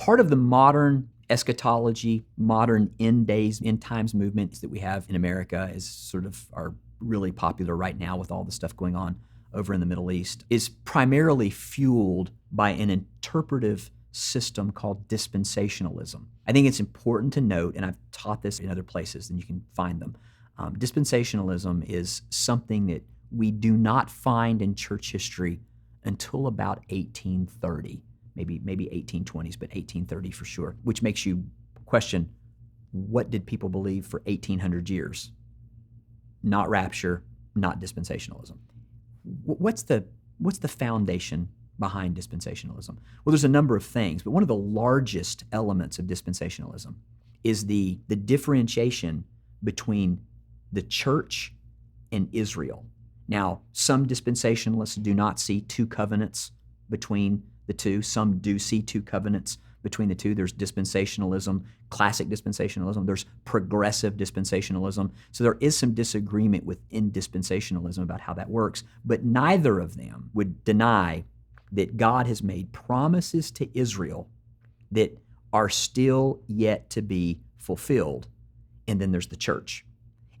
Part of the modern eschatology, modern end days, end times movements that we have in America is sort of are really popular right now with all the stuff going on over in the Middle East, is primarily fueled by an interpretive system called dispensationalism. I think it's important to note, and I've taught this in other places, and you can find them. Dispensationalism is something that we do not find in church history until about 1830, maybe 1820s, but 1830 for sure, which makes you question, what did people believe for 1800 years? Not rapture, not dispensationalism. What's the foundation behind dispensationalism? Well, there's a number of things, but one of the largest elements of dispensationalism is the differentiation between the church and Israel. Now, some dispensationalists do not see two covenants between the two. Some do see two covenants between the two. There's dispensationalism, classic dispensationalism. There's progressive dispensationalism. So there is some disagreement within dispensationalism about how that works, but neither of them would deny that God has made promises to Israel that are still yet to be fulfilled. And then there's the church.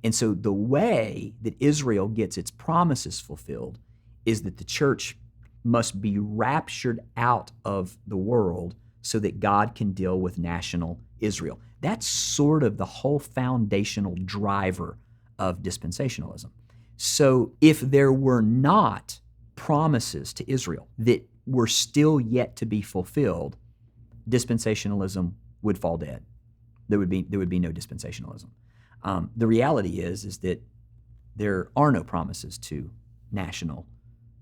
And so the way that Israel gets its promises fulfilled is that the church must be raptured out of the world so that God can deal with national Israel. That's sort of the whole foundational driver of dispensationalism. So if there were not promises to Israel that were still yet to be fulfilled, dispensationalism would fall dead. There would be no dispensationalism. The reality is that there are no promises to national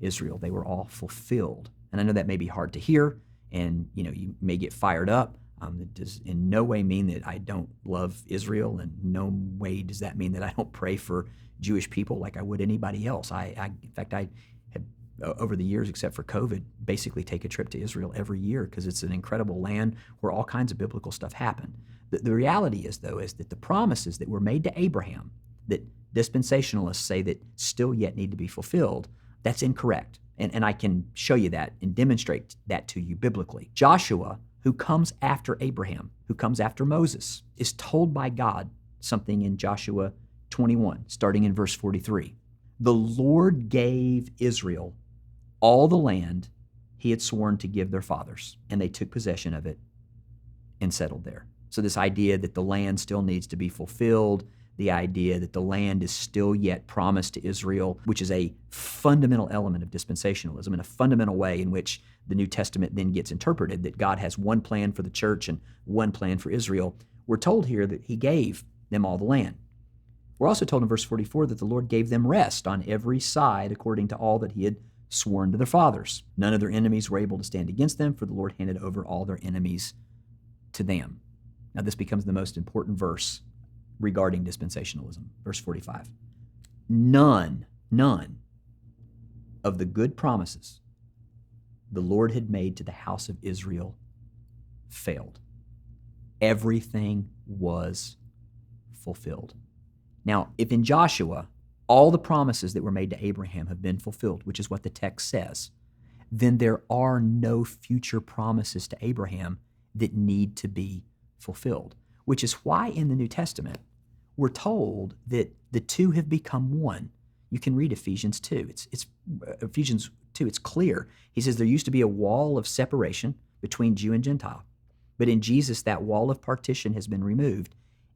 Israel. They were all fulfilled. And I know that may be hard to hear, and you may get fired up. It does in no way mean that I don't love Israel, and no way does that mean that I don't pray for Jewish people like I would anybody else. In fact, I have, over the years, except for COVID, basically take a trip to Israel every year because it's an incredible land where all kinds of biblical stuff happened. The reality is, though, is that the promises that were made to Abraham, that dispensationalists say that still yet need to be fulfilled, that's incorrect. And I can show you that and demonstrate that to you biblically. Joshua, who comes after Abraham, who comes after Moses, is told by God something in Joshua 21, starting in verse 43. The Lord gave Israel all the land he had sworn to give their fathers, and they took possession of it and settled there. So this idea that the land still needs to be fulfilled, the idea that the land is still yet promised to Israel, which is a fundamental element of dispensationalism and a fundamental way in which the New Testament then gets interpreted, that God has one plan for the church and one plan for Israel. We're told here that he gave them all the land. We're also told in verse 44 that the Lord gave them rest on every side according to all that he had sworn to their fathers. None of their enemies were able to stand against them, for the Lord handed over all their enemies to them. Now this becomes the most important verse regarding dispensationalism. Verse 45. None of the good promises the Lord had made to the house of Israel failed. Everything was fulfilled. Now, if in Joshua all the promises that were made to Abraham have been fulfilled, which is what the text says, then there are no future promises to Abraham that need to be fulfilled, which is why in the New Testament we're told that the two have become one. You can read Ephesians 2. It's Ephesians 2, it's clear. He says there used to be a wall of separation between Jew and Gentile, but in Jesus that wall of partition has been removed,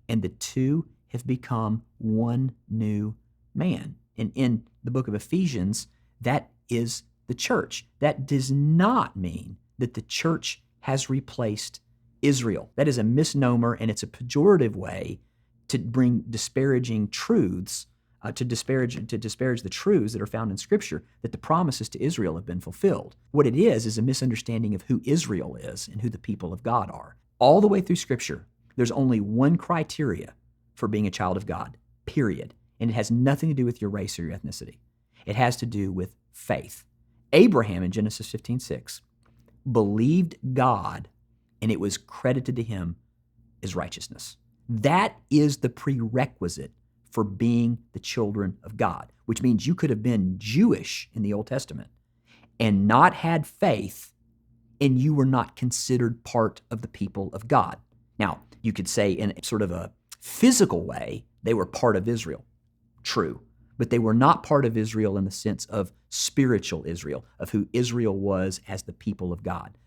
and the two have become one new man. And in the book of Ephesians, that is the church. That does not mean that the church has replaced Israel. That is a misnomer, and it's a pejorative way to bring disparaging truths, to disparage the truths that are found in Scripture, that the promises to Israel have been fulfilled. What it is a misunderstanding of who Israel is and who the people of God are. All the way through Scripture, there's only one criteria for being a child of God, period. And it has nothing to do with your race or your ethnicity. It has to do with faith. Abraham in Genesis 15:6 believed God, and it was credited to him as righteousness. That is the prerequisite for being the children of God, which means you could have been Jewish in the Old Testament and not had faith and you were not considered part of the people of God. Now, you could say in sort of a physical way, they were part of Israel. True. But they were not part of Israel in the sense of spiritual Israel, of who Israel was as the people of God.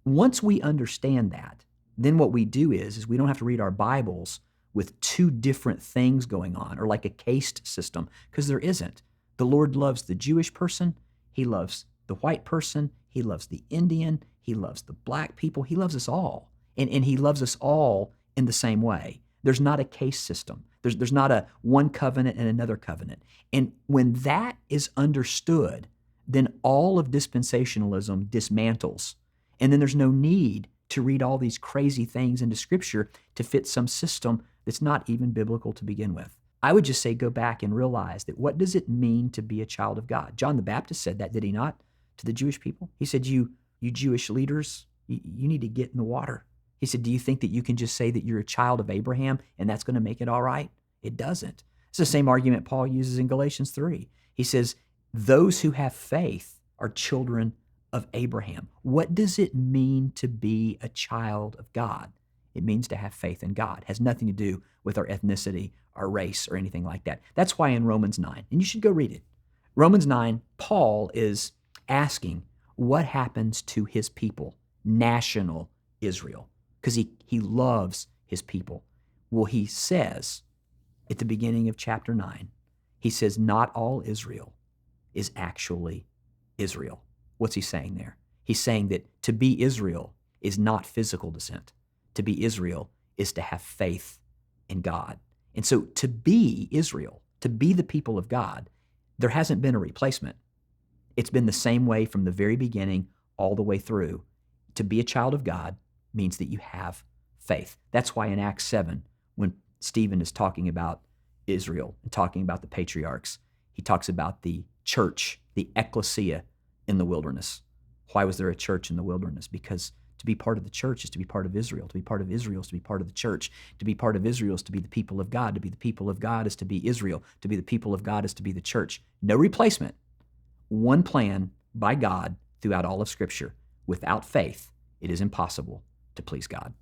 Once we understand that, then what we do is we don't have to read our Bibles with two different things going on, or like a caste system, because there isn't. The Lord loves the Jewish person. He loves the white person. He loves the Indian. He loves the black people. He loves us all. And he loves us all in the same way. There's not a caste system. There's not a one covenant and another covenant. And when that is understood, then all of dispensationalism dismantles. And then there's no need to read all these crazy things into Scripture to fit some system that's not even biblical to begin with. I would just say go back and realize that what does it mean to be a child of God? John the Baptist said that, did he not, to the Jewish people? He said, you Jewish leaders, you need to get in the water. He said, do you think that you can just say that you're a child of Abraham and that's going to make it all right? It doesn't. It's the same argument Paul uses in Galatians 3. He says, those who have faith are children of Abraham. What does it mean to be a child of God? It means to have faith in God. It has nothing to do with our ethnicity, our race, or anything like that. That's why in Romans 9, and you should go read it. Romans 9, Paul is asking what happens to his people, national Israel, because he loves his people. Well, he says at the beginning of chapter 9, he says, not all Israel is actually Israel. What's he saying there? He's saying that to be Israel is not physical descent. To be Israel is to have faith in God. And so to be Israel, to be the people of God, there hasn't been a replacement. It's been the same way from the very beginning all the way through. To be a child of God means that you have faith. That's why in Acts 7, when Stephen is talking about Israel and talking about the patriarchs, he talks about the church, the ecclesia in the wilderness. Why was there a church in the wilderness? Because to be part of the church is to be part of Israel. To be part of Israel is to be part of the church. To be part of Israel is to be the people of God. To be the people of God is to be Israel. To be the people of God is to be the church. No replacement. One plan by God throughout all of Scripture. Without faith, it is impossible to please God.